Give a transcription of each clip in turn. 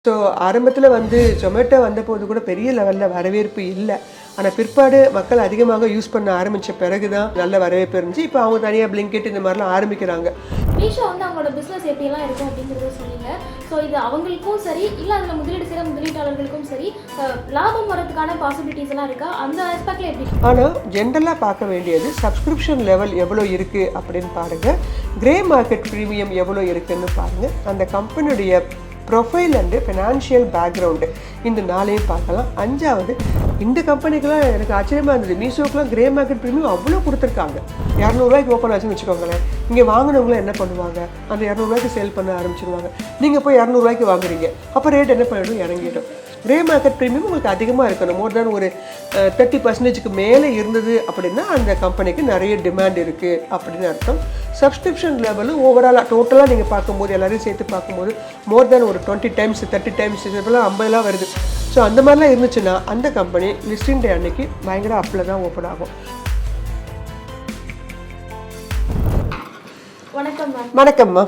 So ஆரம்பத்தில் ஜொமேட்டோ வந்தபோது கூட பெரிய லெவலில் வரவேற்பு இல்லை. ஆனால் பிற்பாடு மக்கள் அதிகமாக யூஸ் பண்ண ஆரம்பித்த பிறகு தான் நல்ல வரவேற்பு இருந்துச்சு. இப்போ அவங்க தனியாக பிளிங்கிட் இந்த மாதிரிலாம் ஆரம்பிக்கிறாங்க. மீஷோ அவங்களோட பிஸ்னஸ் எப்படிலாம் இருக்கும் அப்படிங்கிறத சொன்னீங்க. ஸோ இது அவங்களுக்கும் சரி, இல்லை அதில் முதலீடு செய்கிற முதலீட்டாளர்களுக்கும் சரி, லாபம் வரதுக்கான பாசிபிலிட்டிஸ் எல்லாம் இருக்கா? அந்த ஆஸ்பெக்டில் எப்படி? ஆனால் ஜென்ரலாக பார்க்க வேண்டியது சப்ஸ்கிரிப்ஷன் லெவல் எவ்வளோ இருக்குது அப்படின்னு பாருங்கள். கிரே மார்க்கெட் ப்ரீமியம் எவ்வளோ இருக்குதுன்னு பாருங்கள். அந்த கம்பெனியுடைய ப்ரொஃபைல் அண்டு ஃபினான்ஷியல் பேக்ரவுண்டு இந்த நாளையும் பார்க்கலாம். அஞ்சாவது, இந்த கம்பெனிக்கெலாம் எனக்கு ஆச்சரியமாக இருந்தது. மீஷோக்கெலாம் கிரே மார்க்கெட் ப்ரீமியம் அவ்வளோ கொடுத்துருக்காங்க. 200 ஓப்பன் ஆச்சுன்னு வச்சுக்கோங்களேன். இங்கே வாங்கினவங்களும் என்ன பண்ணுவாங்க, அந்த 200 சேல் பண்ண ஆரம்பிச்சிடுவாங்க. நீங்கள் போய் 200 வாங்குறீங்க, அப்போ ரேட் என்ன பண்ணிடும், இறங்கிடும். கிரே மார்க்கெட் ப்ரீமியம் உங்களுக்கு அதிகமாக இருக்கணும். மோர் தேன் ஒரு 30% மேலே இருந்தது அப்படின்னா அந்த கம்பெனிக்கு நிறைய டிமாண்ட் இருக்குது அப்படின்னு அர்த்தம். சப்ஸ்கிரிப்ஷன் லெவலு ஓவராலாக டோட்டலாக நீங்கள் பார்க்கும்போது எல்லாரையும் சேர்த்து பார்க்கும்போது மோர் தேன் ஒரு 20 டைம்ஸ் 30 டைம்ஸ் இதெல்லாம் 50 வருது. ஸோ அந்த மாதிரிலாம் இருந்துச்சுன்னா அந்த கம்பெனி லிஸ்டிங் டே அன்னைக்கு பயங்கர அப்பில் தான் ஓப்பன் ஆகும். வணக்கம்மா.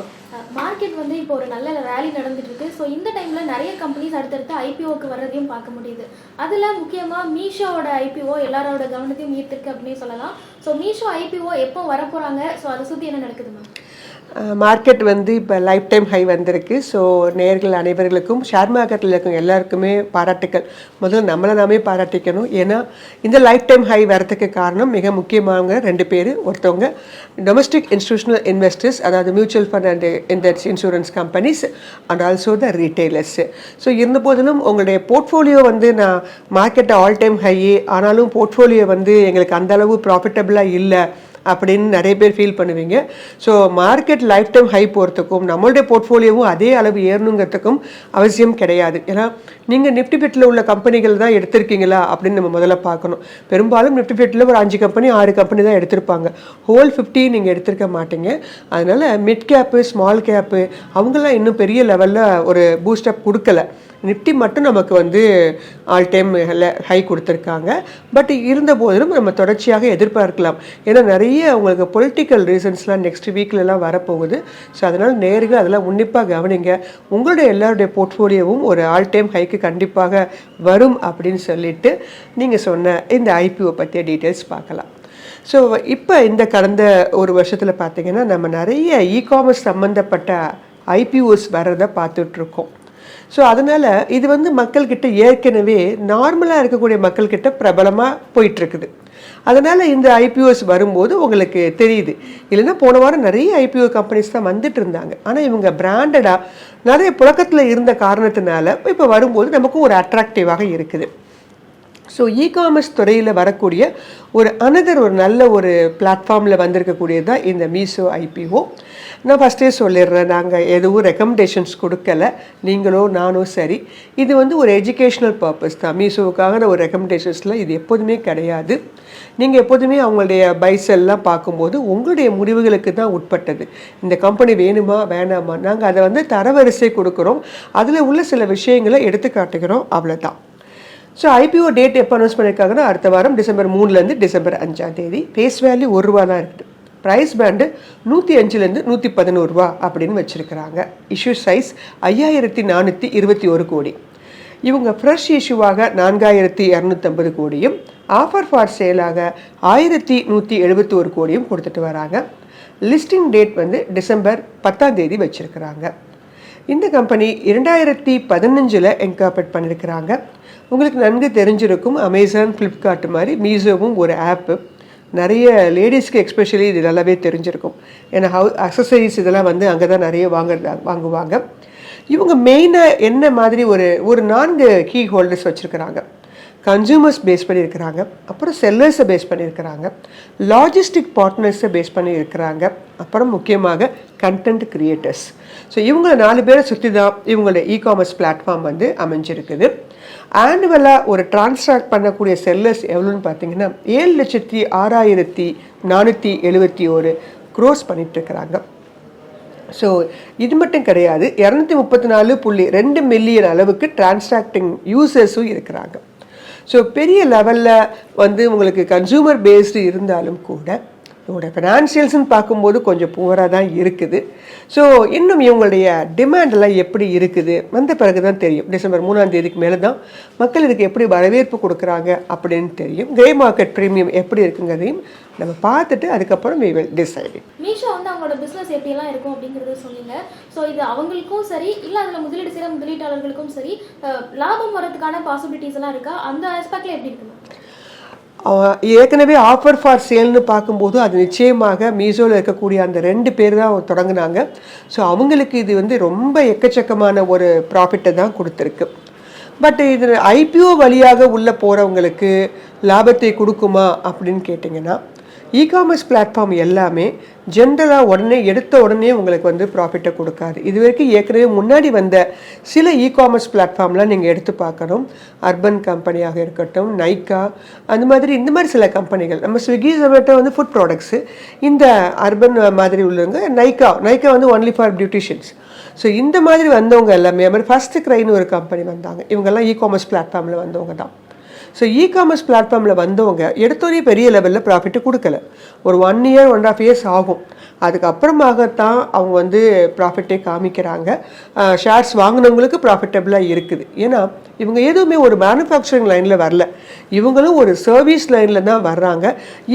மார்க்கெட் இப்போ ஒரு நல்ல ரேலி நடந்துட்டு இருக்கு. ஸோ இந்த டைம்ல நிறைய கம்பெனிஸ் அடுத்தடுத்து ஐபிஓக்கு வர்றதையும் பார்க்க முடியுது. அதில் முக்கியமாக மீஷோவோட ஐபிஓ எல்லாரோட கவனத்தையும் ஈர்த்திருக்கு அப்படின்னு சொல்லலாம். ஸோ மீஷோ ஐபிஓ எப்போ வரப்போகிறாங்க? ஸோ அதை சுற்றி என்ன நடக்குது மேம்? மார்க்கெட் இப்போ லைஃப் டைம் ஹை வந்திருக்கு. ஸோ நேர்கள் அனைவர்களுக்கும் ஷேர் மார்க்கெட்டில் இருக்கும் எல்லாருக்குமே பாராட்டுக்கள். முதல்ல நம்மளை நாமே பாராட்டிக்கணும். ஏன்னா இந்த லைஃப் டைம் ஹை வரதுக்கு காரணம் மிக முக்கியமாக 2 பேர். ஒருத்தவங்க டொமஸ்டிக் இன்ஸ்டிடியூஷனல் இன்வெஸ்டர்ஸ், அதாவது mutual fund and insurance companies and also the retailers. So இருந்த போதிலும் உங்களுடைய போர்ட்ஃபோலியோ நான் மார்க்கெட்டை ஆல் டைம் ஹையே, ஆனாலும் போர்ட்ஃபோலியோ எங்களுக்கு அந்தளவு ப்ராஃபிட்டபிளாக இல்லை அப்படின்னு நிறைய பேர் ஃபீல் பண்ணுவீங்க. So market life time high போகிறதுக்கும் நம்மளுடைய போர்ட்ஃபோலியோவும் அதே அளவு ஏறணுங்கிறதுக்கும் அவசியம் கிடையாது. ஏன்னா நீங்கள் நிஃப்டி ஃபிஃப்டியில் உள்ள கம்பெனிகள் தான் எடுத்திருக்கீங்களா அப்படின்னு நம்ம முதல்ல பார்க்கணும். பெரும்பாலும் நிஃப்டி ஃபிஃப்டியில் ஒரு 5 கம்பெனி 6 கம்பெனி தான் எடுத்திருப்பாங்க. ஹோல் 50 நீங்கள் எடுத்திருக்க மாட்டீங்க. அதனால் மிட் கேப்பு, ஸ்மால் கேப்பு அவங்களாம் இன்னும் பெரிய லெவலில் ஒரு பூஸ்டப் கொடுக்கல. நிஃப்டி மட்டும் நமக்கு ஆல் டைம் ஹை கொடுத்துருக்காங்க. பட் இருந்த போதிலும் நம்ம தொடர்ச்சியாக எதிர்பார்க்கலாம். ஏன்னா நிறைய உங்களுக்கு பொலிட்டிக்கல் ரீசன்ஸ்லாம் நெக்ஸ்ட் வீக்லலாம் வரப்போகுது. ஸோ அதனால் நேர்கள் அதெல்லாம் உன்னிப்பாக கவனிங்க. உங்களுடைய எல்லாருடைய போர்ட்ஃபோலியோவும் ஒரு ஆல் டைம் ஹைக்கு கண்டிப்பாக வரும் அப்படின்னு சொல்லிட்டு நீங்கள் சொன்ன இந்த ஐபிஓ பற்றிய டீட்டெயில்ஸ் பார்க்கலாம். ஸோ இப்போ இந்த கடந்த ஒரு வருஷத்தில் பார்த்திங்கன்னா நம்ம நிறைய இகாமர்ஸ் சம்மந்தப்பட்ட ஐபிஓஸ் வர்றதை பார்த்துட்ருக்கோம். ஸோ அதனால் இது மக்கள்கிட்ட ஏற்கனவே நார்மலாக இருக்கக்கூடிய மக்கள்கிட்ட பிரபலமாக போயிட்டுருக்குது. அதனால் இந்த ஐபிஓஸ் வரும்போது உங்களுக்கு தெரியுது. இல்லைன்னா போன வாரம் நிறைய ஐபிஓ கம்பெனிஸ் தான் வந்துட்டு இருந்தாங்க. ஆனால் இவங்க பிராண்டடாக நிறைய புழக்கத்தில் இருந்த காரணத்தினால இப்போ வரும்போது நமக்கும் ஒரு அட்ராக்டிவாக இருக்குது. ஸோ இகாமர்ஸ் துறையில் வரக்கூடிய ஒரு நல்ல ஒரு பிளாட்ஃபார்மில் வந்திருக்கக்கூடியது தான் இந்த மீஷோ ஐபிஓ. நான் ஃபஸ்ட்டே சொல்லிடுறேன், நாங்கள் எதுவும் ரெக்கமெண்டேஷன்ஸ் கொடுக்கல. நீங்களோ நானோ சரி, இது ஒரு எஜுகேஷ்னல் பர்பஸ் தான். மீஷோவுக்காக ஒரு ரெக்கமெண்டேஷன்ஸில் இது எப்போதுமே கிடையாது. நீங்கள் எப்போதுமே அவங்களுடைய பைசெல்லாம் பார்க்கும்போது உங்களுடைய முடிவுகளுக்கு தான் உட்பட்டது. இந்த கம்பெனி வேணுமா வேணாமா, நாங்கள் அதை தரவரிசை கொடுக்குறோம். அதில் உள்ள சில விஷயங்களை எடுத்து காட்டுகிறோம், அவ்வளோதான். ஸோ ஐபிஓ டேட் எப்போ அனௌன்ஸ் பண்ணியிருக்காங்கன்னா அடுத்த வாரம் டிசம்பர் 3 டிசம்பர் 5 ஃபேஸ் வேல்யூ ₹1 தான் இருக்குது. ப்ரைஸ் பேண்டு 105 111 அப்படின்னு வச்சுருக்கிறாங்க. இஷ்யூ சைஸ் 5421 கோடி. இவங்க ஃப்ரெஷ் இஷ்யூவாக 4250 கோடியும், ஆஃபர் ஃபார் சேலாக 1171 கோடியும் கொடுத்துட்டு வராங்க. லிஸ்டிங் டேட் டிசம்பர் 10 வச்சுருக்கிறாங்க. இந்த கம்பெனி 2015 இன்கார்பரேட் பண்ணியிருக்கிறாங்க. உங்களுக்கு நன்கு தெரிஞ்சிருக்கும், அமேசான், ஃப்ளிப்கார்ட் மாதிரி மீஷோவும் ஒரு ஆப்பு. நிறைய லேடிஸ்க்கு எக்ஸ்பெஷலி இது நல்லாவே தெரிஞ்சிருக்கும். ஏன்னா அக்சசரிஸ் இதெல்லாம் அங்கே தான் நிறைய வாங்குவாங்க. இவங்க மெயினாக என்ன மாதிரி ஒரு 4 கீ ஹோல்டர்ஸ் வச்சுருக்கிறாங்க. கன்சூமர்ஸ் பேஸ் பண்ணியிருக்கிறாங்க, அப்புறம் செல்லர்ஸை பேஸ் பண்ணியிருக்கிறாங்க, லாஜிஸ்டிக் பார்ட்னர்ஸை பேஸ் பண்ணியிருக்கிறாங்க, அப்புறம் முக்கியமாக கண்டென்ட் கிரியேட்டர்ஸ். ஸோ இவங்க 4 பேரை சுற்றி தான் இவங்களோட இகாமர்ஸ் பிளாட்ஃபார்ம் அமைஞ்சிருக்குது. ஆனுவலாக ஒரு டிரான்சாக்ட் பண்ணக்கூடிய செல்லர்ஸ் எவ்வளோன்னு பார்த்தீங்கன்னா 7,06,471 க்ரோஸ் பண்ணிகிட்ருக்கிறாங்க. ஸோ இது மட்டும் கிடையாது, 234.2 மில்லியன் அளவுக்கு டிரான்சாக்டிங் யூசர்ஸும் இருக்கிறாங்க. ஸோ பெரிய லெவலில் உங்களுக்கு கன்சூமர் பேஸ்டு இருந்தாலும் கூட இவங்களோட ஃபினான்ஷியல்ஸ்ன்னு பார்க்கும்போது கொஞ்சம் புவராக தான் இருக்குது. ஸோ இன்னும் இவங்களுடைய டிமாண்டெல்லாம் எப்படி இருக்குது வந்த பிறகு தான் தெரியும். டிசம்பர் 3ஆம் தேதிக்கு மேலே தான் மக்கள் இதுக்கு எப்படி வரவேற்பு கொடுக்குறாங்க அப்படின்னு தெரியும். கிரே மார்க்கெட் ப்ரீமியம் எப்படி இருக்குங்கிறதையும் நம்ம பார்த்துட்டு அதுக்கப்புறம் we will decide. மீஷோ வந்து அவங்களோட பிஸ்னஸ் எப்படியெல்லாம் இருக்கும் அப்படிங்கிறத சொன்னீங்க. ஸோ இது அவங்களுக்கும் சரி இல்லை அதில் முதலீடு செய்கிற முதலீட்டாளர்களுக்கும் சரி லாபம் வரதுக்கான பாசிபிலிட்டிஸ் எல்லாம் இருக்கா? அந்த ஆஸ்பெக்டில் எப்படி இருக்குமா? ஏற்கனவே ஆஃபர் ஃபார் சேல்னு பார்க்கும்போது அது நிச்சயமாக மீஷோவில் இருக்கக்கூடிய அந்த 2 பேர் தான் தொடங்கினாங்க. ஸோ அவங்களுக்கு இது வந்து ரொம்ப எக்கச்சக்கமான ஒரு ப்ராஃபிட்டை தான் கொடுத்துருக்கு. பட் இது ஐபிஓ வழியாக உள்ளே போகிறவங்களுக்கு லாபத்தை கொடுக்குமா அப்படின்னு கேட்டிங்கன்னா, இகாமர்ஸ் பிளாட்ஃபார்ம் எல்லாமே ஜென்ரலாக உடனே எடுத்த உடனே உங்களுக்கு வந்து ப்ராஃபிட்டை கொடுக்காது. இது வரைக்கும் ஏற்கனவே முன்னாடி வந்த சில இகாமர்ஸ் பிளாட்ஃபார்ம்லாம் நீங்கள் எடுத்து பார்க்கணும். அர்பன் கம்பெனியாக இருக்கட்டும், நைக்கா, அந்த மாதிரி சில கம்பெனிகள். நம்ம ஸ்விக்கி ஜொமேட்டோ வந்து ஃபுட் ப்ராடக்ட்ஸு, இந்த அர்பன் மாதிரி உள்ளவங்க நைக்கா வந்து ஒன்லி ஃபார் பியூட்டிஷியன்ஸ். ஸோ இந்த மாதிரி வந்தவங்க எல்லாமே அது மாதிரி ஃபஸ்ட்டு க்ரைன்னு ஒரு கம்பெனி வந்தாங்க. இவங்கெல்லாம் இகாமர்ஸ் பிளாட்ஃபார்மில் வந்தவங்க தான். ஸோ இகாமர்ஸ் பிளாட்ஃபார்மில் வந்தவங்க எடுத்தோடனே பெரிய லெவலில் ப்ராஃபிட்டு கொடுக்கல. ஒரு 1 year 1.5 years ஆகும். அதுக்கப்புறமாகத்தான் அவங்க வந்து ப்ராஃபிட்டே காமிக்கிறாங்க. ஷேர்ஸ் வாங்கினவங்களுக்கு ப்ராஃபிட்டபிளாக இருக்குது. ஏன்னா இவங்க எதுவுமே ஒரு மேனுஃபேக்சரிங் லைனில் வரல, இவங்களும் ஒரு சர்வீஸ் லைனில் தான் வர்றாங்க.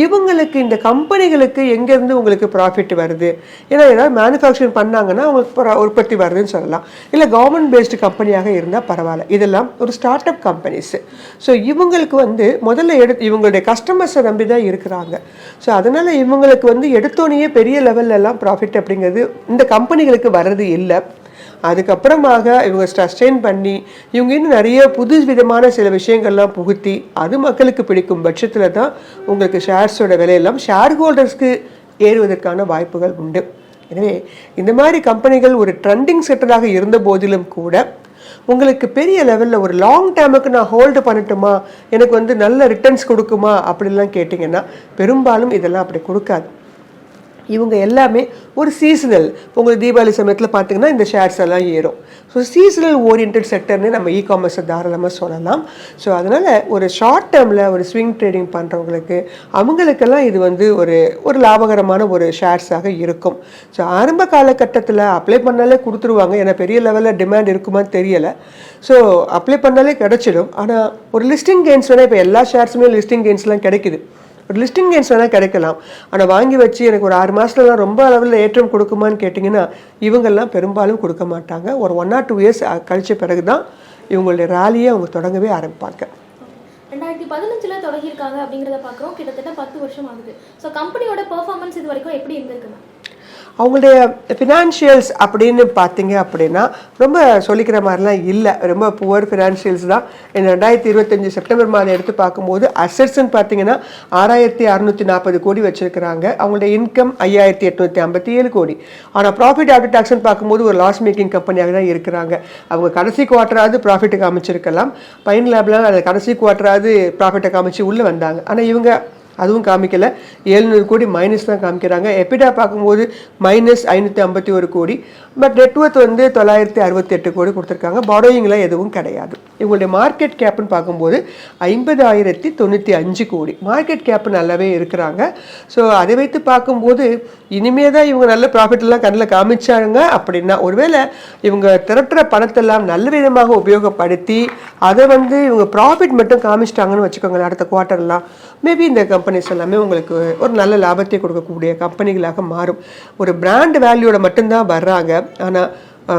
இவங்களுக்கு இந்த கம்பெனிகளுக்கு எங்கேருந்து உங்களுக்கு ப்ராஃபிட் வருது? ஏன்னா ஏதாவது மேனுஃபேக்சரிங் பண்ணாங்கன்னா அவங்களுக்கு உற்பத்தி வருதுன்னு சொல்லலாம். இல்லை கவர்மெண்ட் பேஸ்டு கம்பெனியாக இருந்தால் பரவாயில்ல. இதெல்லாம் ஒரு ஸ்டார்ட் அப் கம்பெனிஸு. ஸோ இவங்களுக்கு வந்து முதல்ல இவங்களுடைய கஸ்டமர்ஸை நம்பி தான் இருக்கிறாங்க. ஸோ அதனால் இவங்களுக்கு வந்து எடுத்தோடனே பெரிய லெவல்லலாம் ப்ராஃபிட் அப்படிங்கிறது இந்த கம்பெனிகளுக்கு வர்றது இல்லை. அதுக்கப்புறமாக இவங்க சஸ்டெயின் பண்ணி இவங்க இன்னும் நிறைய புது விதமான சில விஷயங்கள்லாம் புகுத்தி அது மக்களுக்கு பிடிக்கும் பட்சத்தில் தான் உங்களுக்கு ஷேர்ஸோட விலையெல்லாம் ஷேர் ஹோல்டர்ஸ்க்கு ஏறுவதற்கான வாய்ப்புகள் உண்டு. எனவே இந்த மாதிரி கம்பெனிகள் ஒரு ட்ரெண்டிங் செட்டராக இருந்த போதிலும் கூட உங்களுக்கு பெரிய லெவலில் ஒரு லாங் டேர்முக்கு நான் ஹோல்டு பண்ணட்டுமா, எனக்கு வந்து நல்ல ரிட்டர்ன்ஸ் கொடுக்குமா அப்படின்லாம் கேட்டிங்கன்னா பெரும்பாலும் இதெல்லாம் அப்படி கொடுக்காது. இவங்க எல்லாமே ஒரு சீசனல். உங்களுக்கு தீபாவளி சமயத்தில் பார்த்தீங்கன்னா இந்த ஷேர்ஸ் எல்லாம் ஏறும். ஸோ சீசனல் ஓரியன்ட் செக்டர்னு நம்ம இகாமர்ஸை தாராளமாக சொல்லலாம். ஸோ அதனால் ஒரு ஷார்ட் டேர்மில் ஒரு ஸ்விங் ட்ரேடிங் பண்ணுறவங்களுக்கு அவங்களுக்கெல்லாம் இது வந்து ஒரு லாபகரமான ஒரு ஷேர்ஸாக இருக்கும். ஸோ ஆரம்ப காலகட்டத்தில் அப்ளை பண்ணாலே கொடுத்துருவாங்க. ஏன்னா பெரிய லெவலில் டிமாண்ட் இருக்குமான்னு தெரியலை. ஸோ அப்ளை பண்ணாலே கிடச்சிடும். ஆனால் ஒரு லிஸ்டிங் கெயின்ஸ் வேணால் இப்போ எல்லா ஷேர்ஸுமே லிஸ்டிங் கெயின்ஸ்லாம் கிடைக்குது. ஒரு லிஸ்டிங் கெயின்ஸ் வேணால் கிடைக்கலாம். ஆனால் வாங்கி வச்சு எனக்கு ஒரு 6 மாதத்துலலாம் ரொம்ப அளவில் ஏற்றம் கொடுக்குமான்னு கேட்டிங்கன்னா இவங்கெல்லாம் பெரும்பாலும் கொடுக்க மாட்டாங்க. ஒரு 1 or 2 years கழிச்ச பிறகு தான் இவங்களுடைய ராலியை அவங்க தொடங்கவே ஆரம்பிப்பாங்க. 2015 தொடங்கியிருக்காங்க அப்படிங்கிறத பார்க்குறோம். கிட்டத்தட்ட 10 வருஷம் ஆகுது. ஸோ கம்பெனியோட பெர்ஃபார்மன்ஸ் இது வரைக்கும் எப்படி இருந்திருக்குன்னா, அவங்களுடைய ஃபினான்ஷியல்ஸ் அப்படின்னு பார்த்தீங்க அப்படின்னா ரொம்ப சொல்லிக்கிற மாதிரிலாம் இல்லை. ரொம்ப புவர் ஃபினான்ஷியல்ஸ் தான். இந்த 2025 செப்டம்பர் மாதம் எடுத்து பார்க்கும்போது அசட்ஸ்ன்னு பார்த்தீங்கன்னா 6640 கோடி வச்சுருக்கிறாங்க. அவங்களுடைய இன்கம் 5857 கோடி. ஆனால் ப்ராஃபிட் ஆஃப்டர் டாக்ஸ்ன்னு பார்க்கும்போது ஒரு லாஸ் மேக்கிங் கம்பெனியாக தான் இருக்கிறாங்க. அவங்க கடைசி குவார்ட்டராவது ப்ராஃபிட்டை காமிச்சிருக்கலாம். பைன் லேப்லாம் அது கடைசி குவார்ட்டராவது ப்ராஃபிட்டை காமிச்சு உள்ளே வந்தாங்க. ஆனால் இவங்க அதுவும் காமிக்கல. 700 கோடி மைனஸ் தான் காமிக்கிறாங்க. எபிடா பார்க்கும்போது -551 கோடி. பட் நெட்வொர்த் வந்து 968 கோடி கொடுத்துருக்காங்க. பாரோயிங்லாம் எதுவும் கிடையாது. இவங்களுடைய மார்க்கெட் கேப்னு பார்க்கும்போது 50,095 கோடி. மார்க்கெட் கேப் நல்லாவே இருக்கிறாங்க. ஸோ அதை வைத்து பார்க்கும்போது இனிமே தான் இவங்க நல்ல ப்ராஃபிட்லாம் கண்ணில் காமிச்சாங்க அப்படின்னா, ஒருவேளை இவங்க திரட்டுற பணத்தெல்லாம் நல்ல விதமாக உபயோகப்படுத்தி அதை வந்து இவங்க ப்ராஃபிட் மட்டும் காமிச்சிட்டாங்கன்னு வச்சுக்கோங்க அடுத்த குவார்ட்டர்லாம், மேபி இந்த கம்பெனிஸ் எல்லாமே உங்களுக்கு ஒரு நல்ல லாபத்தை கொடுக்கக்கூடிய கம்பெனிகளாக மாறும். ஒரு பிராண்ட் வேல்யூட மட்டும்தான் வர்றாங்க. ஆனால்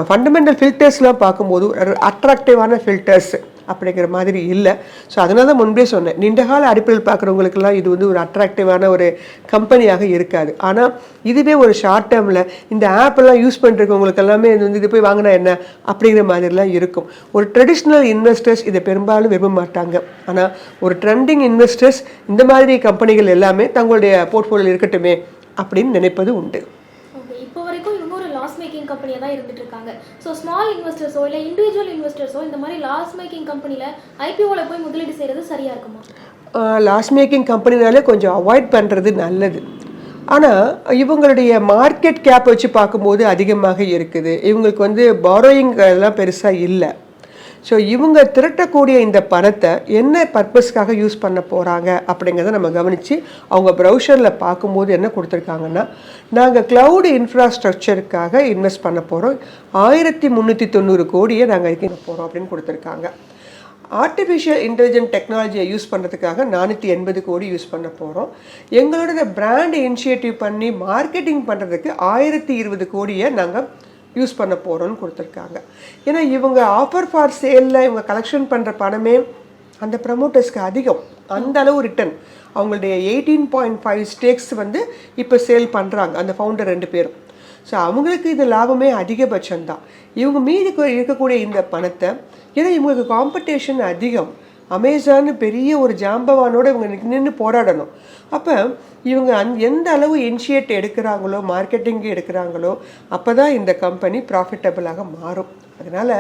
ஃபண்டமெண்டல் ஃபில்டர்ஸ்லாம் பார்க்கும்போது அட்ராக்டிவான ஃபில்டர்ஸ் அப்படிங்கிற மாதிரி இல்லை. ஸோ அதனால தான் முன்பே சொன்னேன், நீண்டகால அடிப்படையில் பார்க்குறவங்களுக்கெல்லாம் இது வந்து ஒரு அட்ராக்டிவான ஒரு கம்பெனியாக இருக்காது. ஆனால் இதுவே ஒரு ஷார்ட் டேர்மில் இந்த ஆப்பெல்லாம் யூஸ் பண்ணிருக்கவங்களுக்கு எல்லாமே இது போய் வாங்கினா என்ன அப்படிங்கிற மாதிரிலாம் இருக்கும். ஒரு ட்ரெடிஷ்னல் இன்வெஸ்டர்ஸ் இதை பெரும்பாலும் விரும்ப மாட்டாங்க. ஆனால் ஒரு ட்ரெண்டிங் இன்வெஸ்டர்ஸ் இந்த மாதிரி கம்பெனிகள் எல்லாமே தங்களுடைய போர்ட்ஃபோலியோ இருக்கட்டுமே அப்படின்னு நினைப்பது உண்டு. இப்போ வரைக்கும் இவங்க ஒரு லாஸ் மேக்கிங் கம்பெனியாக தான் இருந்துட்டு இருக்காங்க. ஸோ ஸ்மால் இன்வெஸ்டர்ஸோ இல்லை இண்டிவிஜுவல் இன்வெஸ்டர்ஸோ இந்த மாதிரி லாஸ் மேக்கிங் கம்பெனியில் ஐபிஓவில் போய் முதலீடு செய்கிறது சரியாக இருக்குமா? லாஸ் மேக்கிங் கம்பெனினாலே கொஞ்சம் அவாய்ட் பண்ணுறது நல்லது. ஆனால் இவங்களுடைய மார்க்கெட் கேப் வச்சு பார்க்கும்போது அதிகமாக இருக்குது. இவங்களுக்கு வந்து பாரோயிங் எல்லாம் பெருசாக இல்லை. ஸோ இவங்க திரட்டக்கூடிய இந்த பணத்தை என்ன பர்பஸ்க்காக யூஸ் பண்ண போகிறாங்க அப்படிங்கிறத நம்ம கவனித்து அவங்க ப்ரௌசரில் பார்க்கும்போது என்ன கொடுத்துருக்காங்கன்னா, நாங்கள் க்ளவுட் இன்ஃப்ராஸ்ட்ரக்சருக்காக இன்வெஸ்ட் பண்ண போகிறோம், 1390 கோடியை நாங்கள் இதுக்கு போகிறோம் அப்படின்னு கொடுத்துருக்காங்க. ஆர்டிஃபிஷியல் இன்டெலிஜென்ட் டெக்னாலஜியை யூஸ் பண்ணுறதுக்காக 480 கோடி யூஸ் பண்ண போகிறோம். எங்களோட பிராண்ட் இனிஷியேட்டிவ் பண்ணி மார்க்கெட்டிங் பண்ணுறதுக்கு 1020 கோடியை நாங்கள் யூஸ் பண்ண போகிறோன்னு கொடுத்துருக்காங்க. ஏன்னா இவங்க ஆஃபர் ஃபார் சேலில் இவங்க கலெக்ஷன் பண்ணுற பணமே அந்த ப்ரமோட்டர்ஸ்க்கு அதிகம், அந்த அளவு ரிட்டர்ன். அவங்களுடைய 18.5 ஸ்டேக்ஸ் வந்து இப்போ சேல் பண்ணுறாங்க அந்த ஃபவுண்டர் 2 பேரும். ஸோ அவங்களுக்கு இது லாபமே அதிகபட்சம்தான். இவங்க மீதி இருக்கக்கூடிய இந்த பணத்தை, ஏன்னா இவங்களுக்கு காம்படிஷன் அதிகம், அமேசான் பெரிய ஒரு ஜாம்பவானோட இவங்க நின்று போராடணும். அப்போ இவங்க எந்த அளவு இனிஷியேட் எடுக்கிறாங்களோ, மார்க்கெட்டிங் எடுக்கிறாங்களோ, அப்போ தான் இந்த கம்பெனி ப்ராஃபிட்டபிளாக மாறும். அதனால்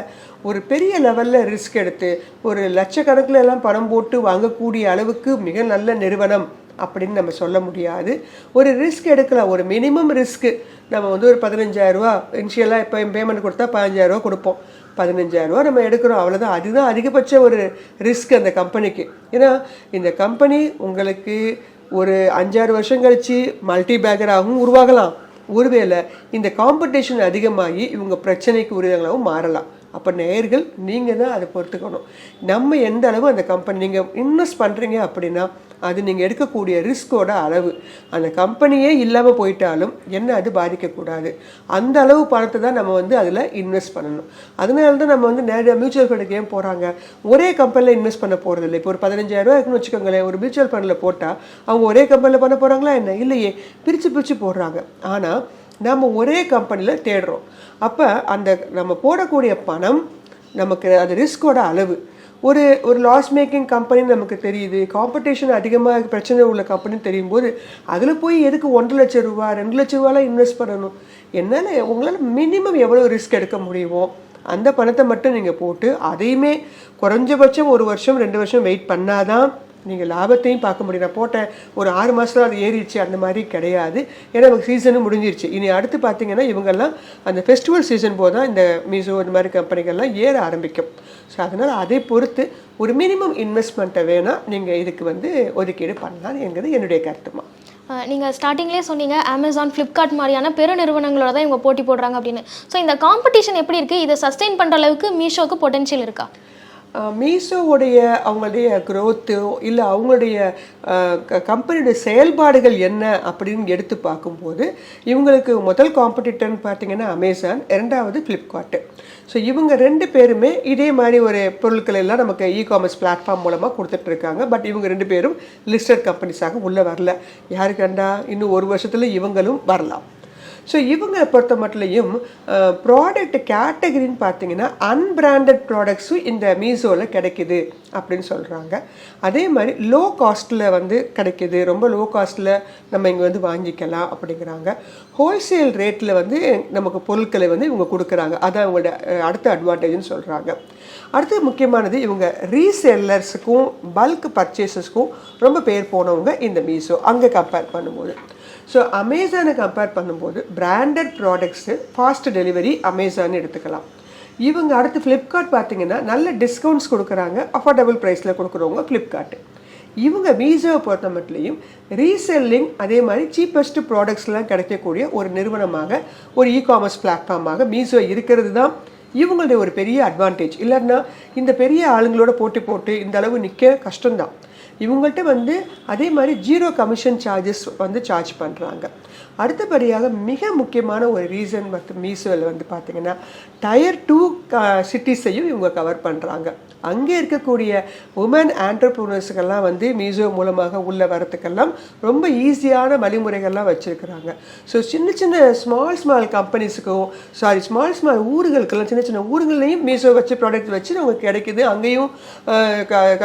ஒரு பெரிய லெவலில் ரிஸ்க் எடுத்து ஒரு லட்சக்கணக்கில் எல்லாம் பணம் போட்டு வாங்கக்கூடிய அளவுக்கு மிக நல்ல நிறுவனம் அப்படின்னு நம்ம சொல்ல முடியாது. ஒரு ரிஸ்க் எடுக்கலாம், ஒரு மினிமம் ரிஸ்க்கு. நம்ம வந்து ஒரு 15,000 இனிஷியலாக இப்போ பேமெண்ட் கொடுத்தா 15,000 கொடுப்போம், 15,000 நம்ம எடுக்கிறோம், அவ்வளோதான். அதுதான் அதிகபட்ச ஒரு ரிஸ்க் அந்த கம்பெனிக்கு. ஏன்னா இந்த கம்பெனி உங்களுக்கு ஒரு 5-6 வருஷம் கழித்து மல்டி பேக்கராகவும் உருவாகலாம். ஒருவேளை இந்த காம்படிஷன் அதிகமாகி இவங்க பிரச்சனைக்கு உரியவங்களாகவும் மாறலாம். அப்போ நேயர்கள் நீங்கள் தான் அதை பொறுத்துக்கணும். நம்ம எந்த அளவு அந்த கம்பெனி நீங்கள் இன்வெஸ்ட் பண்ணுறீங்க அப்படின்னா அது நீங்கள் எடுக்கக்கூடிய ரிஸ்கோட அளவு. அந்த கம்பெனியே இல்லாமல் போயிட்டாலும் என்ன அது பாதிக்கக்கூடாது. அந்த அளவு பணத்தை தான் நம்ம வந்து அதில் இன்வெஸ்ட் பண்ணணும். அதனால தான் நம்ம வந்து நிறைய மியூச்சுவல் ஃபண்டுக்கு ஏன் போகிறாங்க, ஒரே கம்பெனியில் இன்வெஸ்ட் பண்ண போகிறது இல்லை. இப்போ ஒரு 15,000 இருக்குன்னு வச்சுக்கோங்களேன், ஒரு மியூச்சுவல் ஃபண்டில் போட்டால் அவங்க ஒரே கம்பெனியில் பண்ண போகிறாங்களா என்ன? இல்லையே, பிரித்து போடுறாங்க. ஆனால் நம்ம ஒரே கம்பெனியில் தேடுறோம். அப்போ அந்த நம்ம போடக்கூடிய பணம் நமக்கு அது ரிஸ்கோட அளவு. ஒரு லாஸ் மேக்கிங் கம்பெனின்னு நமக்கு தெரியுது, காம்படிஷன் அதிகமாக பிரச்சனை உள்ள கம்பெனின்னு தெரியும் போது அதில் போய் எதுக்கு 1,00,000 ரூபா 2,00,000 ரூபாலாம் இன்வெஸ்ட் பண்ணணும்? என்னால் உங்களால் மினிமம் எவ்வளோ ரிஸ்க் எடுக்க முடியுமோ அந்த பணத்தை மட்டும் நீங்கள் போட்டு, அதையுமே குறைஞ்சபட்சம் 1 வருஷம் 2 வருஷம் வெயிட் பண்ணாதான் நீங்கள் லாபத்தையும் பார்க்க முடியும். நான் போட்டேன் ஒரு 6 மாதத்தில் அது ஏறிடுச்சு அந்த மாதிரி கிடையாது. ஏன்னா நமக்கு சீசனும் முடிஞ்சிருச்சு. இனி அடுத்து பார்த்தீங்கன்னா இவங்கெல்லாம் அந்த ஃபெஸ்டிவல் சீசன் போது தான் இந்த மீஷோ இந்த மாதிரி கம்பெனிகள்லாம் ஏற ஆரம்பிக்கும். ஸோ அதனால் அதை பொறுத்து ஒரு மினிமம் இன்வெஸ்ட்மெண்ட்டை வேணால் நீங்கள் இதுக்கு வந்து ஒதுக்கீடு பண்ணலாம் என்கிறது என்னுடைய கருத்துமா. நீங்கள் ஸ்டார்டிங்லேயே சொன்னீங்க அமேசான், ஃப்ளிப்கார்ட் மாதிரியான பெரு நிறுவனங்களோட தான் இவங்க போட்டி போடுறாங்க அப்படின்னு. ஸோ இந்த காம்படிஷன் எப்படி இருக்குது? இதை சஸ்டெயின் பண்ணுற அளவுக்கு மீஷோக்கு பொட்டென்ஷியல் இருக்கா? மீஷோவுடைய அவங்களுடைய க்ரோத்தோ இல்லை அவங்களுடைய கம்பெனியுடைய செயல்பாடுகள் என்ன அப்படின்னு எடுத்து பார்க்கும்போது இவங்களுக்கு முதல் காம்படிட்டர்னு பார்த்தீங்கன்னா அமேசான், 2வது ஃப்ளிப்கார்ட்டு. ஸோ இவங்க 2 பேருமே இதே மாதிரி ஒரு பொருட்கள் எல்லாம் நமக்கு இ-காமர்ஸ் பிளாட்ஃபார்ம் மூலமாக கொடுத்துட்ருக்காங்க. பட் இவங்க 2 பேரும் லிஸ்டட் கம்பெனிஸாக உள்ளே வரல. யாரு கண்டா இன்னும் 1 வருஷத்தில் இவங்களும் வரலாம். ஸோ இவங்க பொறுத்த மட்டும் ப்ராடக்ட் கேட்டகரின்னு பார்த்தீங்கன்னா அன்பிராண்டட் ப்ராடக்ட்ஸும் இந்த மீஷோவில் கிடைக்குது அப்படின்னு சொல்கிறாங்க. அதே மாதிரி லோ காஸ்ட்டில் வந்து கிடைக்குது, ரொம்ப லோ காஸ்ட்டில் நம்ம இங்கே வந்து வாங்கிக்கலாம் அப்படிங்கிறாங்க. ஹோல்சேல் ரேட்டில் வந்து நமக்கு பொருட்களை வந்து இவங்க கொடுக்குறாங்க. அதான் அவங்களோட அடுத்த அட்வான்டேஜ்னு சொல்கிறாங்க. அடுத்து முக்கியமானது இவங்க ரீசெல்லர்ஸுக்கும் பல்க் பர்ச்சேசஸ்க்கும் ரொம்ப பேர் போனவங்க இந்த மீஷோ அங்கே கம்பேர் பண்ணும்போது. ஸோ அமேசானை கம்பேர் பண்ணும்போது branded products fast delivery Amazon எடுத்துக்கலாம். இவங்க அடுத்து ஃப்ளிப்கார்ட் பார்த்தீங்கன்னா நல்ல டிஸ்கவுண்ட்ஸ் கொடுக்குறாங்க, அஃபோர்டபுள் ப்ரைஸில் கொடுக்குறவங்க ஃப்ளிப்கார்ட்டு. இவங்க மீஷோவை பொறுத்த மட்டும் ரீசெல்லிங் அதே மாதிரி சீப்பஸ்ட் ப்ராடக்ட்ஸ்லாம் கிடைக்கக்கூடிய ஒரு நிறுவனமாக, ஒரு இ-காமர்ஸ் பிளாட்ஃபார்மாக மீஷோ இருக்கிறது தான் இவங்களுடைய ஒரு பெரிய அட்வான்டேஜ். இல்லைன்னா இந்த பெரிய ஆளுங்களோட போட்டி போட்டு இந்த அளவு நிற்க கஷ்டம்தான். இவங்கள்ட்ட வந்து அதே மாதிரி 0 கமிஷன் சார்ஜஸ் வந்து சார்ஜ் பண்ணுறாங்க. அடுத்தபடியாக மிக முக்கியமான ஒரு ரீசன் வந்து மீஷோவில் வந்து பார்த்திங்கன்னா டயர் 2 சிட்டிஸையும் இவங்க கவர் பண்ணுறாங்க. அங்கே இருக்கக்கூடிய உமன் ஆண்டர்ப்ரூனர்ஸுக்கெல்லாம் வந்து மீஷோ மூலமாக உள்ள வரத்துக்கெல்லாம் ரொம்ப ஈஸியான வழிமுறைகள்லாம் வச்சுருக்கிறாங்க. ஸோ சின்ன சின்ன ஸ்மால் கம்பெனிஸுக்கும் ஸ்மால் ஊர்களுக்கெல்லாம் சின்ன சின்ன ஊர்களையும் மீஷோ வச்சு ப்ராடக்ட் வச்சு நமக்கு கிடைக்குது. அங்கேயும்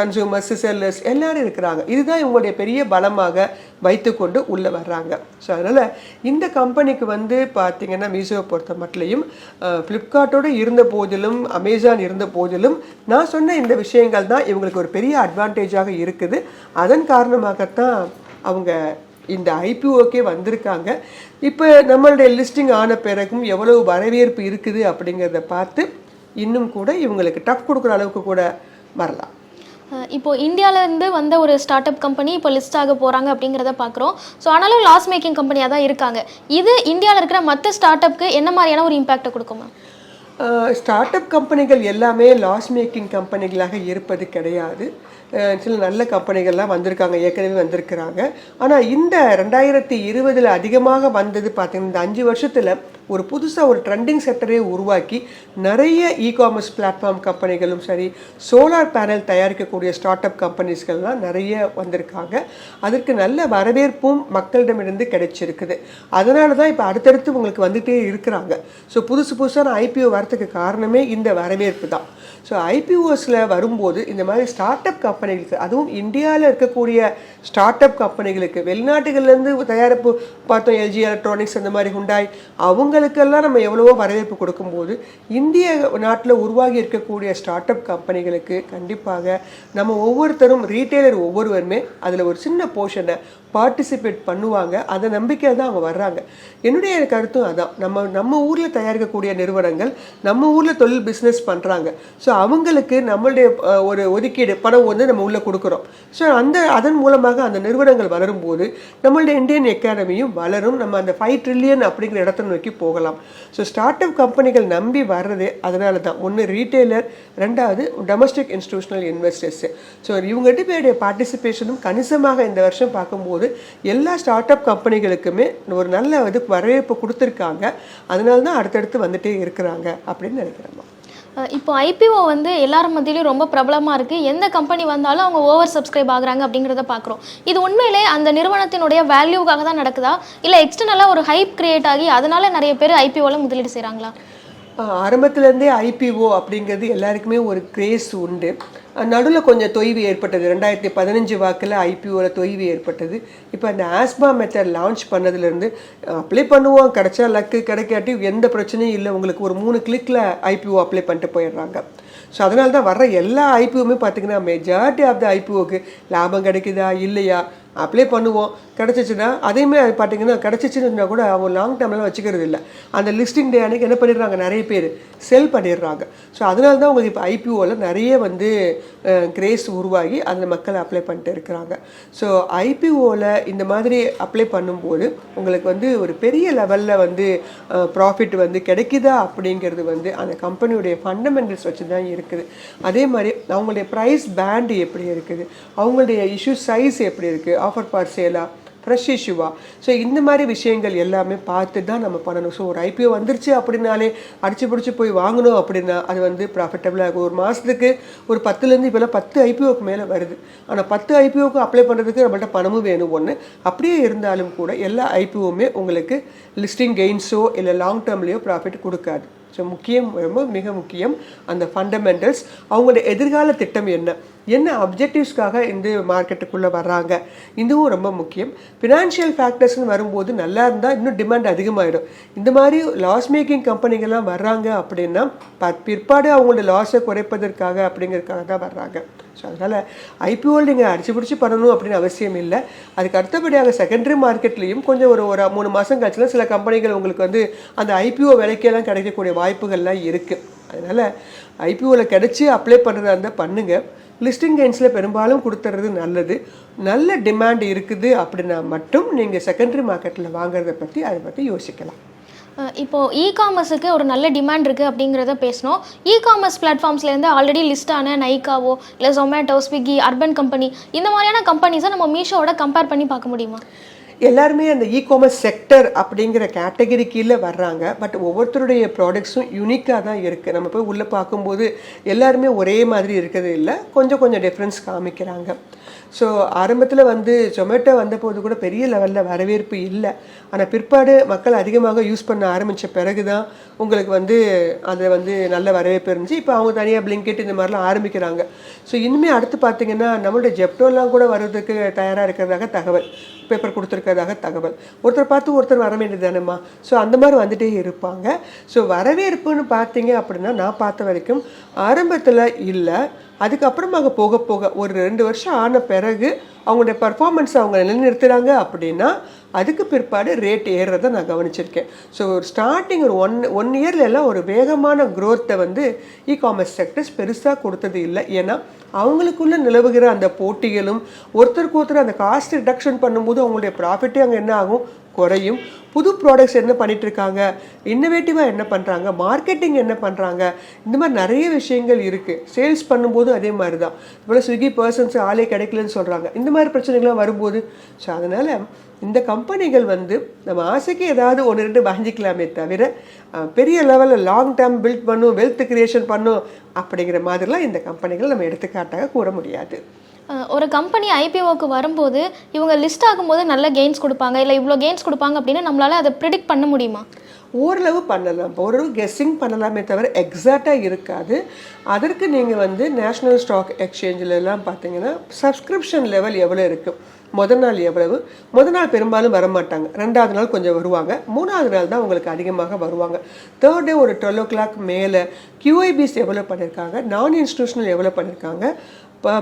கன்சூமர்ஸ், செல்லர்ஸ் எல்லோரும் இருக்கிறாங்க. இதுதான் இவங்களுடைய பெரிய பலமாக வைத்துக்கொண்டு உள்ளே வர்றாங்க. ஸோ அதனால் இந்த கம்பெனிக்கு வந்து பார்த்திங்கன்னா மீஷோவை பொறுத்த மட்டும் ஃப்ளிப்கார்ட்டோடு இருந்த போதிலும் அமேசான் இருந்த போதிலும் நான் சொன்ன இந்த விஷயங்கள் தான் இவங்களுக்கு ஒரு பெரிய அட்வான்டேஜாக இருக்குது. அதன் காரணமாகத்தான் அவங்க இந்த ஐபிஓக்கே வந்திருக்காங்க. இப்போ நம்மளுடைய லிஸ்டிங் ஆன பிறகும் எவ்வளவு வரவேற்பு இருக்குது அப்படிங்கிறத பார்த்து இன்னும் கூட இவங்களுக்கு டஃப் கொடுக்குற அளவுக்கு கூட வரலாம். இப்போ இந்தியாவிலேருந்து வந்த ஒரு ஸ்டார்ட் அப் கம்பெனி இப்போ லிஸ்ட் ஆக போகிறாங்க அப்படிங்கிறத பார்க்குறோம். ஸோ ஆனாலும் லாஸ் மேக்கிங் கம்பெனியாக தான் இருக்காங்க. இது இந்தியாவில் இருக்கிற மற்ற ஸ்டார்ட் அப்க்கு என்ன மாதிரியான ஒரு இம்பேக்டை கொடுக்குமா? ஸ்டார்ட் அப் கம்பெனிகள் எல்லாமே லாஸ் மேக்கிங் கம்பெனிகளாக இருப்பது கிடையாது. சில நல்ல கம்பெனிகள்லாம் வந்திருக்காங்க, ஏற்கனவே வந்திருக்கிறாங்க. ஆனால் இந்த 2020 அதிகமாக வந்தது பார்த்தீங்கன்னா, இந்த 5 வருஷத்தில் ஒரு புதுசாக ஒரு ட்ரெண்டிங் செக்டரே உருவாக்கி நிறைய காமர்ஸ் பிளாட்ஃபார்ம் கம்பெனிகளும் சரி, சோலார் பேனல் தயாரிக்கக்கூடிய ஸ்டார்ட் அப் கம்பெனிஸ்கள்லாம் நிறைய வந்திருக்காங்க. அதற்கு நல்ல வரவேற்பும் மக்களிடமிருந்து கிடைச்சிருக்குது. அதனால தான் இப்போ அடுத்தடுத்து உங்களுக்கு வந்துகிட்டே இருக்கிறாங்க. ஸோ புதுசான ஐபிஓ வரத்துக்கு காரணமே இந்த வரவேற்பு தான். ஸோ ஐபிஓஸில் வரும்போது இந்த மாதிரி ஸ்டார்ட் அப் கம்பெனிகளுக்கு, அதுவும் இந்தியாவில் இருக்கக்கூடிய ஸ்டார்ட் அப் கம்பெனிகளுக்கு, வெளிநாட்டுகள்லேருந்து தயாரிப்பு பார்த்தோம், எல்ஜி எலக்ட்ரானிக்ஸ் அந்த மாதிரி ஹுண்டாய், அவங்களுக்கெல்லாம் நம்ம எவ்வளவோ வரவேற்பு கொடுக்கும்போது இந்திய நாட்டில் உருவாகி இருக்கக்கூடிய ஸ்டார்ட் அப் கம்பெனிகளுக்கு கண்டிப்பாக நம்ம ஒவ்வொருத்தரும், ரீட்டைலர் ஒவ்வொருவருமே அதில் ஒரு சின்ன போர்ஷனை பார்ட்டிசிபேட் பண்ணுவாங்க. அதை நம்பிக்கையில் தான் அவங்க வர்றாங்க. என்னுடைய கருத்தும் அதான். நம்ம ஊரில் தயாரிக்கக்கூடிய நிறுவனங்கள் நம்ம ஊரில் தொழில் பிஸ்னஸ் பண்ணுறாங்க. ஸோ அவங்களுக்கு நம்மளுடைய ஒரு ஒதுக்கீடு பணம் வந்து நம்ம உள்ளே கொடுக்குறோம். ஸோ அதன் மூலமாக அந்த நிறுவனங்கள் வளரும்போது நம்மளுடைய இந்தியன் எக்கானமியும் வளரும். நம்ம அந்த 5 ட்ரில்லியன் அப்படிங்கிற இடத்தை நோக்கி போகலாம். ஸோ ஸ்டார்ட் அப் கம்பெனிகள் நம்பி வர்றதே அதனால தான். ஒன்று ரீட்டைலர், ரெண்டாவது டொமஸ்டிக் இன்ஸ்டிடியூஷனல் இன்வெஸ்டர்ஸ். ஸோ இவங்ககிட்ட பேருடைய பார்ட்டிசிபேஷனும் கணிசமாக இந்த வருஷம் பார்க்கும்போது எல்லா ஸ்டார்ட் அப் கம்பெனிகளுக்குமே ஒரு நல்ல வரவேற்பு கொடுத்துருக்காங்க. அதனால தான் அடுத்தடுத்து வந்துட்டே இருக்கிறாங்க அப்படின்னு நினைக்கிறேன். இப்போ ஐபிஓ வந்து எல்லாரும் மத்தியிலையும் ரொம்ப பிரபலமாக இருக்குது. எந்த கம்பெனி வந்தாலும் அவங்க ஓவர் சப்ஸ்கிரைப் ஆகுறாங்க அப்படிங்கிறத பார்க்குறோம். இது உண்மையிலே அந்த நிறுவனத்தினுடைய வேல்யூக்காக தான் நடக்குதா, இல்லை எக்ஸ்டர்னலாக ஒரு ஹைப் கிரியேட் ஆகி அதனால நிறைய பேர் ஐபிஓவில் முதலீடு செய்கிறாங்களா? ஆரம்பத்துலேருந்தே ஐபிஓ அப்படிங்கிறது எல்லாருக்குமே ஒரு கிரேஸ் உண்டு. நடுவில் கொஞ்சம் தொய்வு ஏற்பட்டது. 2015 வாக்கில் ஐபிஓவில் தொய்வு ஏற்பட்டது. இப்போ அந்த ஆஸ்பா மெத்தட் லான்ச் பண்ணதுலேருந்து அப்ளை பண்ணுவோம், கிடைச்சா லக்கு, கிடைக்காட்டி எந்த பிரச்சனையும் இல்லை, உங்களுக்கு ஒரு 3 கிளிக்கில் ஐபிஓ அப்ளை பண்ணிட்டு போயிடுறாங்க. ஸோ அதனால தான் வர்ற எல்லா ஐபிஓவுமே பார்த்திங்கன்னா மெஜாரிட்டி ஆஃப் த ஐபிஓக்கு லாபம் கிடைக்குதா இல்லையா, அப்ளை பண்ணுவோம், கிடச்சிச்சின்னா அதையுமே அது பார்த்திங்கன்னா கிடச்சிச்சின்னா கூட அவங்க லாங் டேர்ம்லாம் வச்சுக்கிறது இல்லை. அந்த லிஸ்டிங் டே அன்றைக்கி என்ன பண்ணிடுறாங்க, நிறைய பேர் செல் பண்ணிடுறாங்க. ஸோ அதனால தான் உங்களுக்கு இப்போ ஐபிஓவில் நிறைய கிரேஸ் உருவாகி அந்த மக்கள் அப்ளை பண்ணிட்டு இருக்கிறாங்க. ஸோ ஐபிஓவில் இந்த மாதிரி அப்ளை பண்ணும்போது உங்களுக்கு ஒரு பெரிய லெவலில் ப்ராஃபிட் கிடைக்குதா அப்படிங்கிறது அந்த கம்பெனியுடைய ஃபண்டமெண்டல்ஸ் வச்சு தான் இருக்குது. அதே மாதிரி அவங்களுடைய ப்ரைஸ் பேண்டு எப்படி இருக்குது, அவங்களுடைய இஷ்யூ சைஸ் எப்படி இருக்குது, ஆஃபர் ஃபார் சேலா, ஃப்ரெஷ் இஷ்யூவா, ஸோ இந்த மாதிரி விஷயங்கள் எல்லாமே பார்த்து தான் நம்ம பண்ணணும். ஸோ ஒரு ஐபிஓ வந்துருச்சு அப்படின்னாலே அடிச்சு பிடிச்சி போய் வாங்கணும் அப்படின்னா அது ப்ராஃபிட்டபிளாக இருக்கும். ஒரு மாதத்துக்கு ஒரு 10லேருந்து இப்போலாம் 10 ஐபிஓக்கு மேலே வருது. ஆனால் 10 ஐபிஓக்கு அப்ளை பண்ணுறதுக்கு நம்மள்ட்ட பணமும் வேணும். ஒன்று அப்படியே இருந்தாலும் கூட எல்லா ஐபிஓவுமே உங்களுக்கு லிஸ்டிங் கெயின்ஸோ இல்லை லாங் டேர்ம்லேயோ ப்ராஃபிட் கொடுக்காது. ஸோ மிக முக்கியம் அந்த ஃபண்டமெண்டல்ஸ், அவங்களோட எதிர்கால திட்டம் என்ன அப்ஜெக்டிவ்ஸ்க்காக இந்த மார்க்கெட்டுக்குள்ளே வர்றாங்க, இதுவும் ரொம்ப முக்கியம். ஃபினான்ஷியல் ஃபேக்டர்ஸ்னு வரும்போது நல்லா இருந்தால் இன்னும் டிமாண்ட் அதிகமாகிடும். இந்த மாதிரி லாஸ் மேக்கிங் கம்பெனிகள்லாம் வர்றாங்க அப்படின்னா பிற்பாடு அவங்களோட லாஸை குறைப்பதற்காக அப்படிங்கிறதுக்காக தான் வர்றாங்க. ஸோ அதனால் ஐபிஓவில் நீங்கள் அடிச்சு பிடிச்சி பண்ணணும் அப்படின்னு அவசியம் இல்லை. அதுக்கு அடுத்தபடியாக செகண்டரி மார்க்கெட்லேயும் கொஞ்சம் ஒரு 3 மாதம் கழிச்சுலாம் சில கம்பெனிகள் உங்களுக்கு அந்த ஐபிஓ விலைக்கெல்லாம் கிடைக்கக்கூடிய வாய்ப்புகள்லாம் இருக்குது. அதனால் ஐபிஓவில் கிடச்சி அப்ளை பண்ணுறதா இருந்தால் பண்ணுங்கள். லிஸ்டிங் கெயின்ஸில் பெரும்பாலும் கொடுத்துறது நல்லது. நல்ல டிமாண்ட் இருக்குது அப்படின்னா மட்டும் நீங்கள் செகண்டரி மார்க்கெட்டில் வாங்குறத அதை பற்றி யோசிக்கலாம். இப்போது காமர்ஸுக்கு ஒரு நல்ல டிமாண்ட் இருக்குது அப்படிங்கிறத பேசணும். காமர்ஸ் பிளாட்ஃபார்ம்ஸ்லேருந்து ஆல்ரெடி லிஸ்டான நைக்காவோ இல்லை ஜொமேட்டோ, ஸ்விக்கி, அர்பன் கம்பெனி, இந்த மாதிரியான கம்பெனிஸை நம்ம மீஷோவோட கம்பேர் பண்ணி பார்க்க முடியுமா? எல்லாருமே அந்த காமர்ஸ் செக்டர் அப்படிங்கிற கேட்டகரி கீழே வர்றாங்க. பட் ஒவ்வொருத்தருடைய ப்ராடக்ட்ஸும் யூனிக்காக தான் இருக்குது. நம்ம போய் உள்ளே பார்க்கும்போது எல்லாருமே ஒரே மாதிரி இருக்கிறது இல்லை, கொஞ்சம் டிஃப்ரென்ஸ் காமிக்கிறாங்க. ஸோ ஆரம்பத்தில் ஜொமேட்டோ வந்தபோது கூட பெரிய லெவலில் வரவேற்பு இல்லை. ஆனால் பிற்பாடு மக்கள் அதிகமாக யூஸ் பண்ண ஆரம்பித்த பிறகு தான் உங்களுக்கு அதை நல்ல வரவேற்பு இருந்துச்சு. இப்போ அவங்க தனியாக பிளிங்கிட் இந்த மாதிரிலாம் ஆரம்பிக்கிறாங்க. ஸோ இனிமேல் அடுத்து பார்த்திங்கன்னா நம்மளுடைய ஜெப்டோலாம் கூட வர்றதுக்கு தயாராக இருக்கிறதாக தகவல், பேப்பர் கொடுத்துருக்கிறதாக தகவல். ஒருத்தர் பார்த்து ஒருத்தர் வர வேண்டியது தானேம்மா. ஸோ அந்த மாதிரி வந்துட்டே இருப்பாங்க. ஸோ வரவேற்புன்னு பார்த்தீங்க அப்படின்னா நான் பார்த்த வரைக்கும் ஆரம்பத்தில் இல்லை, அதுக்கப்புறமாக போக போக ஒரு 2 வருஷம் ஆன பிறகு அவங்களுடைய பர்ஃபார்மன்ஸை அவங்க நிலைநிறுத்துகிறாங்க அப்படின்னா அதுக்கு பிற்பாடு ரேட் ஏறுறதை நான் கவனிச்சிருக்கேன். ஸோ ஒரு ஸ்டார்டிங் ஒரு ஒன் இயர்லலாம் ஒரு வேகமான க்ரோத்தை வந்து இ-காமர்ஸ் செக்டர்ஸ் பெருசாக கொடுத்தது இல்லை. ஏன்னா அவங்களுக்குள்ள நிலவுகிற அந்த போட்டிகளும் ஒருத்தருக்கு ஒருத்தர் அந்த காஸ்ட் ரிடக்ஷன் பண்ணும்போது அவங்களுடைய ப்ராஃபிட்டே அங்கே என்ன ஆகும், குறையும். புது ப்ராடக்ட்ஸ் என்ன பண்ணிட்டு இருக்காங்க, இன்னோவேட்டிவாக என்ன பண்ணுறாங்க, மார்க்கெட்டிங் என்ன பண்ணுறாங்க, இந்த மாதிரி நிறைய விஷயங்கள் இருக்குது. சேல்ஸ் பண்ணும்போது அதே மாதிரி தான். இவ்வளோ ஸ்விக்கி பர்சன்ஸ் ஆளே கிடைக்கலன்னு சொல்கிறாங்க. இந்த மாதிரி பிரச்சனைகள்லாம் வரும்போது ஸோ அதனால் இந்த கம்பெனிகள் வந்து நம்ம ஆசைக்கு ஏதாவது ஒன்று ரெண்டு வாங்கிக்கலாமே தவிர பெரிய லெவலில் லாங் டேர்ம் பில்ட் பண்ணும், வெல்த் கிரியேஷன் பண்ணும் அப்படிங்கிற மாதிரிலாம் இந்த கம்பெனிகள் நம்ம எடுத்துக்காட்டாக கூற முடியாது. ஒரு கம்பெனி ஐபிஓக்கு வரும்போது இவங்க லிஸ்ட் ஆகும்போது நல்ல கெயின்ஸ் கொடுப்பாங்க, இல்லை இவ்வளோ கெயின்ஸ் கொடுப்பாங்க அப்படின்னு நம்மளால அதை ப்ரிடிக்ட் பண்ண முடியுமா? ஓரளவு பண்ணலாம், ஓரளவு கெஸ்ஸிங் பண்ணலாமே தவிர எக்ஸாக்டாக இருக்காது. அதற்கு நீங்கள் வந்து நேஷ்னல் ஸ்டாக் எக்ஸ்சேஞ்சிலலாம் பார்த்தீங்கன்னா சப்ஸ்கிரிப்ஷன் லெவல் எவ்வளோ இருக்குது, முதல் நாள் எவ்வளவு, முதல் நாள் பெரும்பாலும் வரமாட்டாங்க, ரெண்டாவது நாள் கொஞ்சம் வருவாங்க, மூணாவது நாள் தான் உங்களுக்கு அதிகமாக வருவாங்க. தேர்ட் டே ஒரு 12 o'clock மேலே QIBs எவ்வளோ பண்ணியிருக்காங்க, நான் இன்ஸ்டிடியூஷனல் எவ்வளோ பண்ணியிருக்காங்க,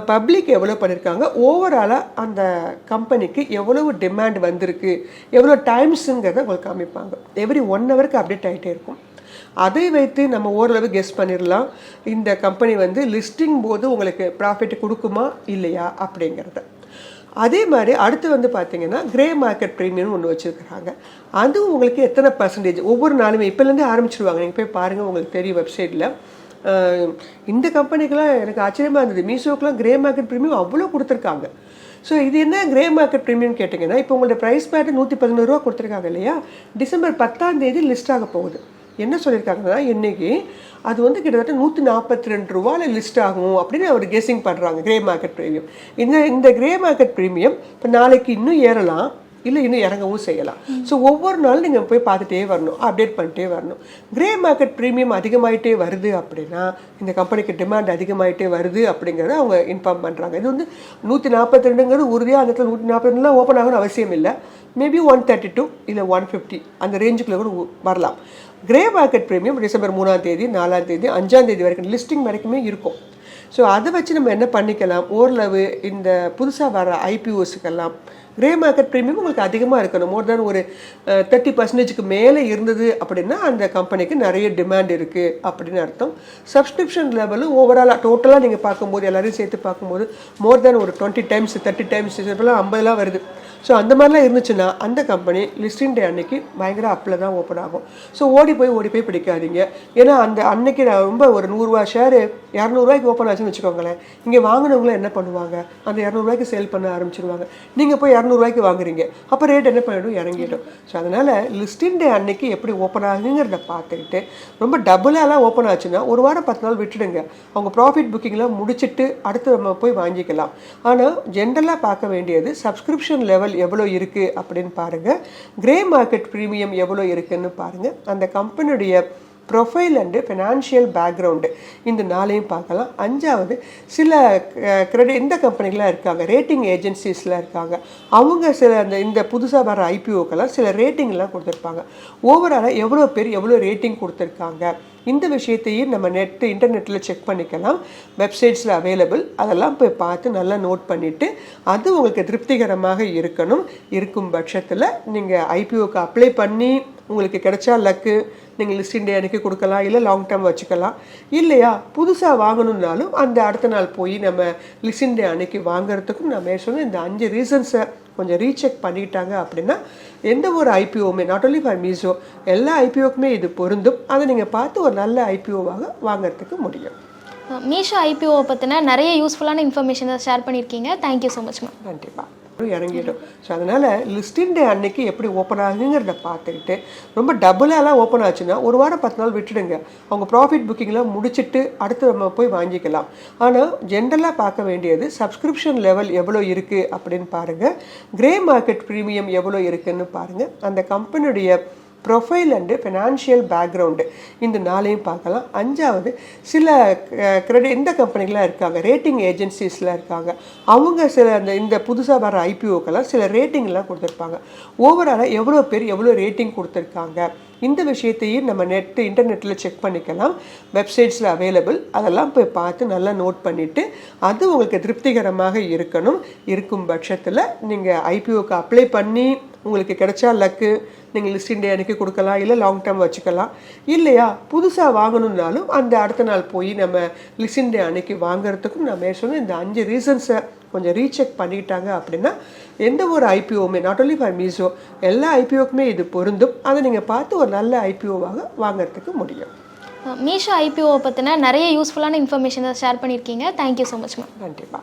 பப்ளிக் எவ்வளோ பண்ணியிருக்காங்க, ஓவராலாக அந்த கம்பெனிக்கு எவ்வளவு டிமாண்ட் வந்திருக்கு, எவ்வளோ டைம்ஸுங்கிறத உங்களுக்கு காமிப்பாங்க. எவ்ரி 1 hourக்கு அப்டேட் ஆகிட்டே இருக்கும். அதை வைத்து நம்ம ஓரளவு கெஸ் பண்ணிடலாம் இந்த கம்பெனி வந்து லிஸ்டிங் போது உங்களுக்கு ப்ராஃபிட் கொடுக்குமா இல்லையா அப்படிங்கிறத. அதே மாதிரி அடுத்து வந்து பார்த்தீங்கன்னா கிரே மார்க்கெட் ப்ரீமியம் ஒன்று வச்சுருக்குறாங்க. அதுவும் உங்களுக்கு எத்தனை பர்சன்டேஜ் ஒவ்வொரு நாளுமே இப்போலேருந்தே ஆரம்பிச்சிடுவாங்க. நீங்கள் போய் பாருங்கள், உங்களுக்கு தெரியும் வெப்சைட்டில். இந்த கம்பெனிக்கெலாம் எனக்கு ஆச்சரியமாக இருந்தது. மீஷோக்கெலாம் கிரே மார்க்கெட் ப்ரீமியம் அவ்வளோ கொடுத்துருக்காங்க. ஸோ இது என்ன கிரே மார்க்கெட் ப்ரீமியம் கேட்டிங்கன்னா, இப்போ உங்களோட ப்ரைஸ் பேட்டு 111 ரூபா கொடுத்துருக்காங்க இல்லையா, டிசம்பர் 10 லிஸ்ட் ஆக போகுது. என்ன சொல்லியிருக்காங்கன்னா இன்னைக்கு அது வந்து கிட்டத்தட்ட 142 ரூபாயில் லிஸ்ட் ஆகும் அப்படின்னு அவர் கெஸிங் பண்ணுறாங்க கிரே மார்க்கெட் ப்ரீமியம். இந்த கிரே மார்க்கெட் ப்ரீமியம் இப்போ நாளைக்கு இன்னும் ஏறலாம், இல்லை இன்னும் இறங்கவும் செய்யலாம். ஸோ ஒவ்வொரு நாளும் நீங்கள் போய் பார்த்துட்டே வரணும், அப்டேட் பண்ணிட்டே வரணும். கிரே மார்க்கெட் ப்ரீமியம் அதிகமாகிட்டே வருது அப்படின்னா இந்த கம்பெனிக்கு டிமாண்ட் அதிகமாகிட்டே வருது அப்படிங்கிறத அவங்க இன்ஃபார்ம் பண்ணுறாங்க. இது வந்து 142ங்கிறது உறுதியாக அந்த இடத்துல 142லாம் ஓப்பன் ஆகணும்னு அவசியம் இல்லை. மேபி 132 இல்லை 150 அந்த ரேஞ்சுக்குள்ளே கூட வரலாம். கிரே மார்க்கெட் ப்ரீமியம் டிசம்பர் 3ஆம் தேதி 4ஆம் தேதி 5ஆம் தேதி வரைக்கும் லிஸ்டிங் வரைக்குமே இருக்கும். ஸோ அதை வச்சு நம்ம என்ன பண்ணிக்கலாம், ஓரளவு இந்த புதுசாக வர ஐபிஓஸுக்கெல்லாம் கிரே மார்க்கெட் ப்ரீமியம் உங்களுக்கு அதிகமாக இருக்கணும். மோர் தேன் ஒரு 30% மேலே இருந்தது அப்படின்னா அந்த கம்பெனிக்கு நிறைய டிமாண்ட் இருக்குது அப்படின்னு அர்த்தம். சப்ஸ்கிரிப்ஷன் லெவலும் ஓவராலாக டோட்டலாக நீங்கள் பார்க்கும்போது எல்லாரையும் சேர்த்து பார்க்கும்போது மோர் தேன் ஒரு 20 times 30 times இப்போலாம் 50 வருது. ஸோ அந்த மாதிரிலாம் இருந்துச்சுன்னா அந்த கம்பெனி லிஸ்டிங் டே அன்னைக்கு பயங்கர அப்பில் தான் ஓப்பன் ஆகும். ஸோ ஓடி போய் பிடிக்காதீங்க. ஏன்னா அந்த அன்னைக்கு ரொம்ப ஒரு 100 ரூபா ஷேரு 200 ரூபாய்க்கு ஓப்பன் ஆச்சுன்னு வச்சுக்கோங்களேன், இங்கே வாங்கினவங்களும் என்ன பண்ணுவாங்க, அந்த 200 ரூபாய்க்கு சேல் பண்ண ஆரம்பிச்சிருவாங்க. நீங்கள் போய் 200 ரூபாய்க்கு வாங்குறீங்க, அப்போ ரேட் என்ன பண்ணிடும், இறங்கிடும். ஸோ அதனால் லிஸ்டிங் டே அன்னைக்கு எப்படி ஓப்பன் ஆகுங்கிறத பார்த்துக்கிட்டு ரொம்ப டபுளாலாம் ஓப்பன் ஆச்சுன்னா ஒரு வாரம் 10 நாள் விட்டுடுங்க. அவங்க ப்ராஃபிட் புக்கிங்லாம் முடிச்சுட்டு அடுத்து நம்ம போய் வாங்கிக்கலாம். ஆனால் ஜென்ரலாக பார்க்க வேண்டியது சப்ஸ்கிரிப்ஷன் லெவல் எவ்வளோ இருக்குது அப்படின்னு பாருங்கள், கிரே மார்க்கெட் ப்ரீமியம் எவ்வளோ இருக்குன்னு பாருங்கள், அந்த கம்பெனியுடைய ப்ரொஃபைல் அண்டு ஃபினான்ஷியல் பேக்ரவுண்டு இந்த நாளையும் பார்க்கலாம். 5வது சில இந்த கம்பெனிகளாக இருக்காங்க, ரேட்டிங் ஏஜென்சிஸ்லாம் இருக்காங்க, அவங்க சில இந்த புதுசாக வர ஐபிஓக்கெல்லாம் சில ரேட்டிங்லாம் கொடுத்துருப்பாங்க. ஓவராலாக எவ்வளோ பேர் எவ்வளோ ரேட்டிங் கொடுத்துருக்காங்க இந்த விஷயத்தையும் நம்ம இன்டர்நெட்டில் செக் பண்ணிக்கலாம். வெப்சைட்ஸில் அவைலபிள், அதெல்லாம் போய் பார்த்து நல்லா நோட் பண்ணிவிட்டு அது உங்களுக்கு திருப்திகரமாக இருக்கும் பட்சத்தில் நீங்கள் ஐபிஓக்கு அப்ளை பண்ணி உங்களுக்கு கிடைச்சா லக்கு நீங்கள் லிஸ்டிங் டே அன்றைக்கி கொடுக்கலாம், இல்லை லாங் டேர்ம் வச்சுக்கலாம். இல்லையா புதுசாக வாங்கணுன்னாலும் அந்த அடுத்த நாள் போய் நம்ம லிஸ்டிங் டே அன்றைக்கி வாங்குறதுக்கும் நம்ம சொன்ன இந்த 5 ரீசன்ஸை கொஞ்சம் ரீசெக் பண்ணிக்கிட்டாங்க அப்படின்னா எந்த ஒரு ஐபிஓவுமே நாட் ஓன்லி ஃபார் மீஷோ எல்லா ஐபிஓக்குமே இது பொருந்தும். அதை நீங்கள் பார்த்து ஒரு நல்ல ஐபிஓவாக வாங்கிறதுக்கு முடியும். மீஷோ ஐபிஓ பற்றின நிறைய யூஸ்ஃபுல்லான இன்ஃபர்மேஷனை ஷேர் பண்ணியிருக்கீங்க. Thank you so much ma'am. கண்டிப்பாக இறங்கிடும். ஸோ அதனால் லிஸ்டிங் டே அன்னைக்கு எப்படி ஓப்பன் ஆகுங்கிறத பார்த்துக்கிட்டு ரொம்ப டபுளாலாம் ஓப்பன் ஆச்சுன்னா ஒரு வாரம் 10 நாள் விட்டுடுங்க. அவங்க ப்ராஃபிட் புக்கிங்லாம் முடிச்சுட்டு அடுத்து நம்ம போய் வாங்கிக்கலாம். ஆனால் ஜென்ரலாக பார்க்க வேண்டியது சப்ஸ்கிரிப்ஷன் லெவல் எவ்வளோ இருக்குது அப்படின்னு பாருங்கள், கிரே மார்க்கெட் ப்ரீமியம் எவ்வளோ இருக்குதுன்னு பாருங்கள், அந்த கம்பெனியுடைய ப்ரொஃபைல் அண்டு ஃபினான்ஷியல் பேக்ரவுண்டு இந்த நாளையும் பார்க்கலாம். 5வது சில கிரெடிட் இந்த கம்பெனிகளாக இருக்காங்க, ரேட்டிங் ஏஜென்சிஸில் இருக்காங்க, அவங்க சில இந்த புதுசாக வர ஐபிஓக்கெல்லாம் சில ரேட்டிங்லாம் கொடுத்துருப்பாங்க. ஓவராலாக எவ்வளோ பேர் எவ்வளோ ரேட்டிங் கொடுத்துருக்காங்க இந்த விஷயத்தையும் நம்ம இன்டர்நெட்டில் செக் பண்ணிக்கலாம். வெப்சைட்ஸில் அவைலபிள், அதெல்லாம் போய் பார்த்து நல்லா நோட் பண்ணிவிட்டு அது உங்களுக்கு திருப்திகரமாக இருக்கும் பட்சத்தில் நீங்கள் ஐபிஓக்கு அப்ளை பண்ணி உங்களுக்கு கிடைச்சா லக்கு நீங்கள் லிஸ்டிங் டே அன்றைக்கி கொடுக்கலாம், இல்லை லாங் டேர்ம் வச்சுக்கலாம். இல்லையா புதுசாக வாங்கணுன்னாலும் அந்த அடுத்த நாள் போய் நம்ம லிஸ்டிங் டே அன்றைக்கி வாங்குறதுக்கும் நம்ம சொன்ன இந்த 5 ரீசன்ஸை கொஞ்சம் ரீசெக் பண்ணிக்கிட்டாங்க அப்படின்னா எந்த ஒரு ஐபிஓவுமே நாட் ஓன்லி ஃபார் மீஷோ எல்லா ஐபிஓக்குமே இது பொருந்தும். அதை நீங்கள் பார்த்து ஒரு நல்ல ஐபிஓவாக வாங்குறதுக்கு முடியும். மீஷோ ஐபிஓ பற்றின நிறைய யூஸ்ஃபுல்லான இன்ஃபர்மேஷனை ஷேர் பண்ணியிருக்கீங்க. Thank you so much ma'am. நன்றிப்பா.